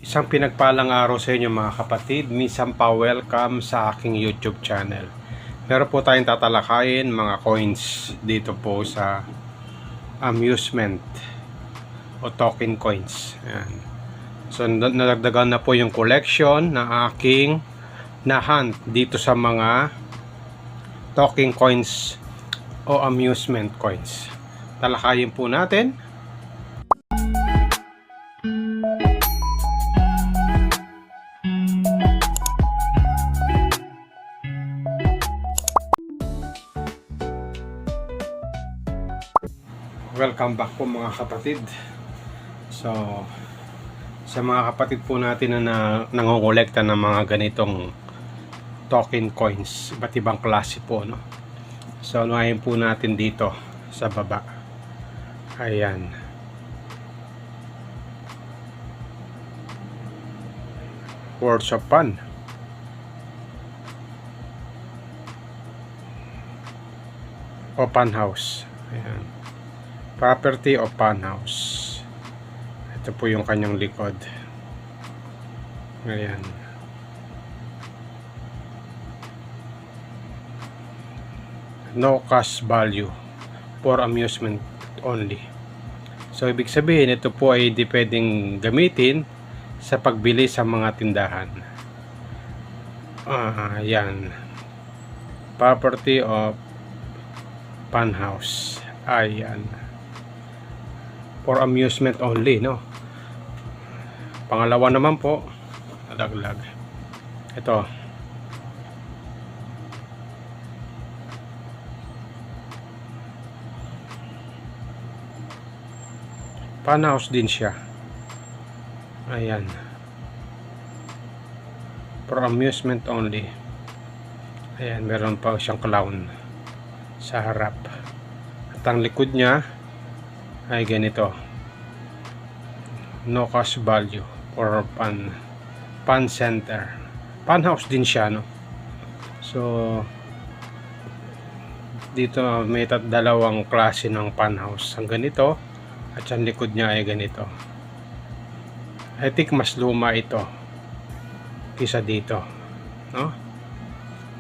Isang pinagpalang araw sa inyo mga kapatid. Minsan pa welcome sa aking YouTube channel. Meron po tayong tatalakayin mga coins dito po sa amusement o token coins. Ayan. So nadagdagan na po yung collection na aking na-hunt dito sa mga token coins o amusement coins. Talakayin po natin. Welcome back po mga kapatid. So sa mga kapatid po natin na nangongolekta ng mga ganitong token coins, iba't ibang klase po, no? So unahin po natin dito sa baba. Ayan. Words of Fun. Open House. Ayan. Property of Fun House. Ito po yung kanyang likod. Ayan. No cash value for amusement only. So ibig sabihin ito po ay di pwedeng gamitin sa pagbili sa mga tindahan. Ayan. Property of Fun House. Ayan. For amusement only, no? Pangalawa naman po, nadaglag. Ito. Fun house din siya. Ayan. For amusement only. Ayan, meron pa siyang clown sa harap. At ang likod niya ay ganito. No cash value for fun center. Fun house din siya, no? So dito may dalawang klase ng fun house. Ang ganito at ang likod niya ay ganito. I think mas luma ito kaysa dito, no?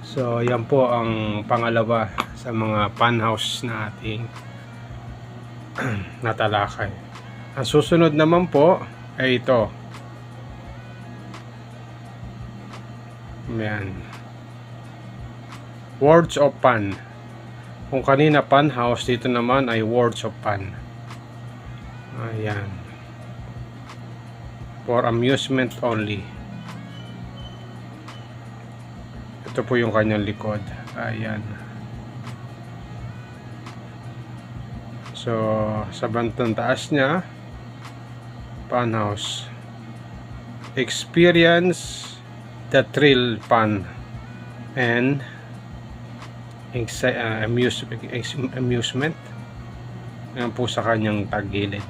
So yan po ang pangalawa sa mga fun house na ating natalakay. Ang susunod naman po ay ito. Ayan. Words of Fun. Kung kanina Fun House, dito naman ay Words of Fun. Ayan. For amusement only. Ito po yung kanyang likod. Ayan. So, sa bantang taas niya, Fun House. Experience the thrill, fun, and amusement. Yan po sa kanyang tagilid.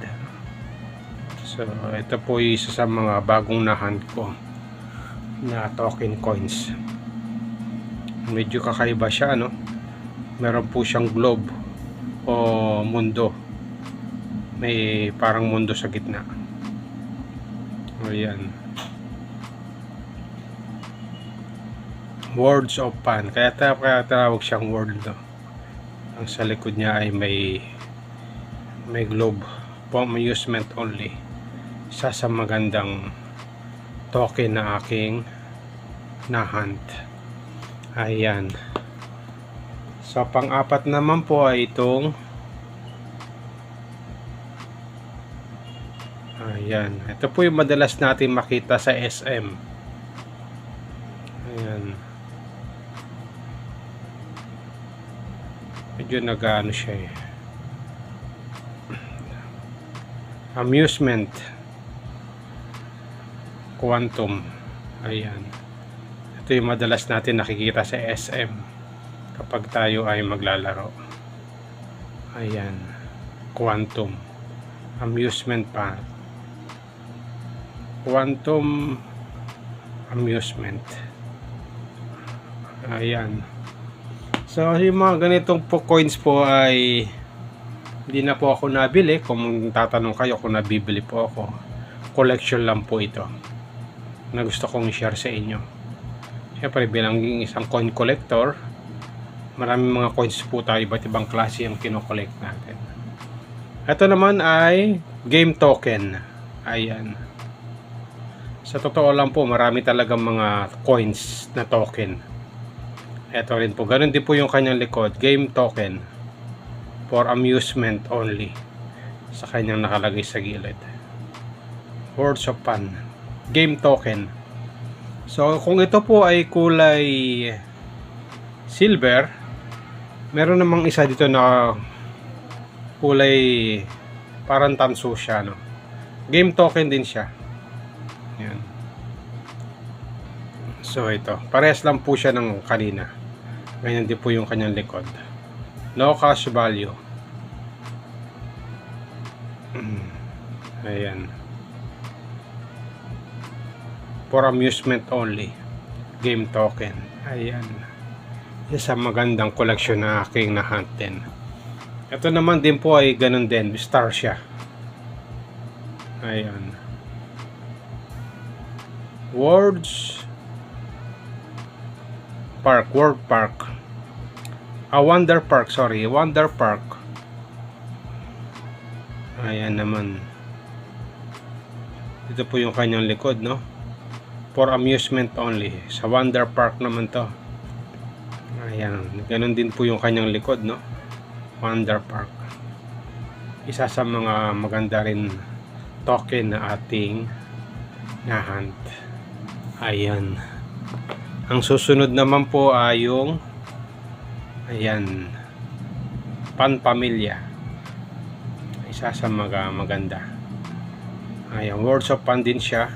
So, ito po isa sa mga bagong na-hunt ko na token coins. Medyo kakaiba siya, no? Meron po siyang globe o mundo, may parang mundo sa gitna. Ayan. Words of Fun, kaya tawag siyang world, no? Ang sa likod niya ay may globe for amusement only. Isa sa magandang token na aking na-hunt. Ayan. So pang-apat naman po ay itong ayan. Ito po yung madalas natin makita sa SM. Ayan. Medyo nag-ano siya eh. Amusement Quantum. Ayan. Ito yung madalas natin nakikita sa SM kapag tayo ay maglalaro. Ayan. Quantum Amusement pa. Quantum Amusement. Ayan. So yung mga ganitong po coins po ay hindi na po ako nabili. Kung tatanong kayo kung nabibili po ako, collection lang po ito. na gusto kong i-share sa inyo. Siyempre bilang isang coin collector, maraming mga coins po tayo, iba't ibang klase yung kinokollect natin. Ito naman ay game token. Ayan. Sa totoo lang po, marami talagang mga coins na token. Ito rin po, ganun din po yung kanyang likod, game token for amusement only, sa kanyang nakalagay sa gilid. Words of fun, game token. So kung ito po ay kulay silver, meron namang isa dito na kulay parang tanso siya, no? Game token din siya. Yan. So ito, parehas lang po siya ng kanina. Ganyan din po yung kanyang likod. No cash value. Ayan. For amusement only. Game token. Ayan. Isa magandang koleksyon na aking na-hunt din. Ito naman din po ay ganun din. Star siya. Ayan. Words Park. World Park. Wonder Park. Sorry. Wonder Park. Ayan naman. Ito po yung kanyang likod, no? For amusement only. Sa Wonder Park naman to. Ayan. Ganun din po yung kanyang likod, no? Wonder Park. Isa sa mga maganda rin token na ating na-hunt. Ayan. Ang susunod naman po ay yung ayan, Panpamilya. Isa sa maganda. Ayan, Words of Fun din siya.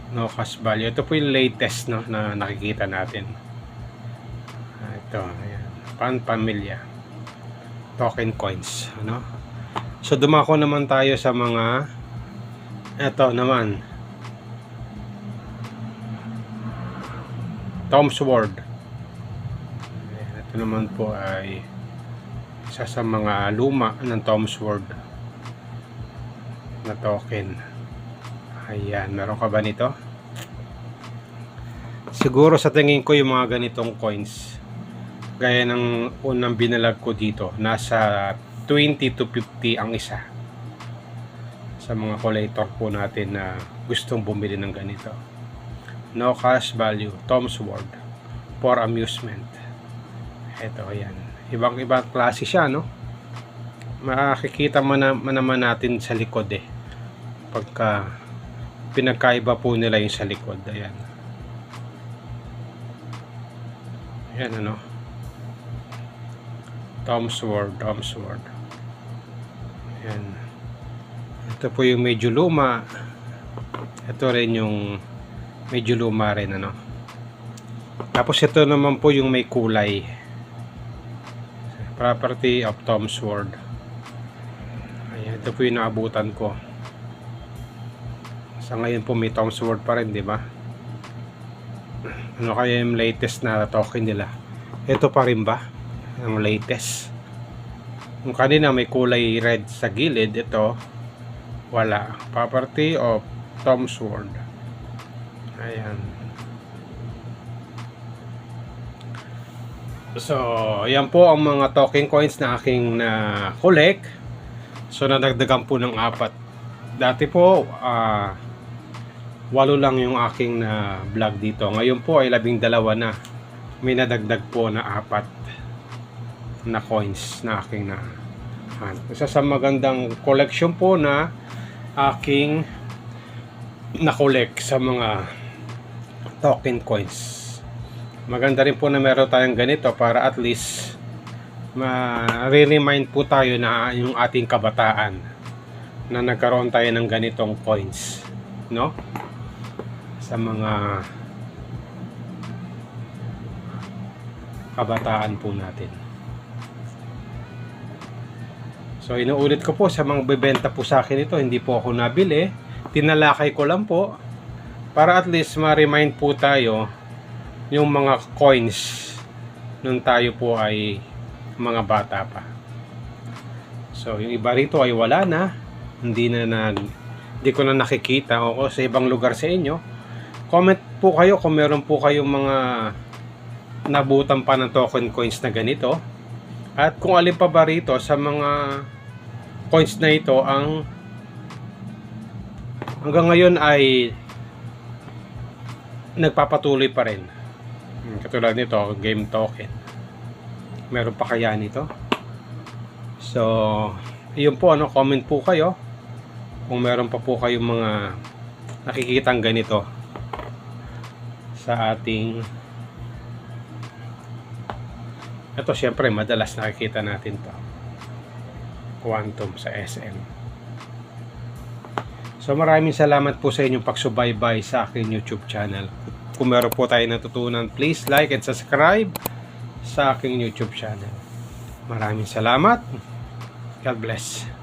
No cash value. Ito po yung latest, no, na nakikita natin. Ito, ayan, Panpamilya. Token coins, ano? So dumako naman tayo sa mga ito naman. Tom's World. Ayan, ito naman po ay isa sa mga luma ng Tom's World na token. Ayan, meron ka ba nito? Siguro sa tingin ko yung mga ganitong coins, gaya ng unang binalag ko dito, nasa 20 to 50 ang isa. Sa mga collector po natin na gustong bumili ng ganito. No cash value, Tom's World for amusement. Ito, ayan. Ibang-ibang klase siya, no? Makikita naman natin sa likod eh. Pagka pinagkaiba po nila yung sa likod. Ayan. Ayan, ano? Tom's World. Ayan. Ito po yung medyo luma. Ito rin yung medyo luma rin, ano. Tapos ito naman po yung may kulay. Property of Tom's World. Ayan, ito po yung naabutan ko. Sa ngayon po may Tom's World pa rin, di ba? Ano kaya yung latest na token nila? Ito pa rin ba? Ang latest. Yung kanina may kulay red sa gilid, ito wala. Property of Tom's World. Ayan. So, ayan po ang mga token coins na aking na-collect. So, nadagdagan po ng 4. Dati po, 8 lang yung aking na vlog dito. Ngayon po ay 12 na. May nadagdag po na 4 na coins na aking na hunt. Isa sa magandang collection po na aking na-collect sa mga token coins. Maganda rin po na meron tayong ganito para at least ma-remind po tayo na yung ating kabataan na nagkaroon tayo ng ganitong coins, no? Sa mga kabataan po natin. So inuulit ko po sa mga bebenta po sa akin ito, hindi po ako nabili, tinalakay ko lang po para at least ma-remind po tayo yung mga coins nung tayo po ay mga bata pa. So yung iba rito ay wala na, hindi na di ko na nakikita o sa ibang lugar sa inyo. Comment po kayo kung meron po kayong mga nabutan pa ng token coins na ganito, at kung alin pa ba rito sa mga coins na ito ang hanggang ngayon ay nagpapatuloy pa rin. Katulad nito, game token. Meron pa kaya nito? So, yun po, comment po kayo kung meron pa po kayong mga nakikitang ganito sa ating. Ito syempre madalas nakikita natin to, Quantum sa SM. So maraming salamat po sa inyong pagsubaybay sa aking YouTube channel. Kung meron po tayo natutunan, please like and subscribe sa aking YouTube channel. Maraming salamat. God bless.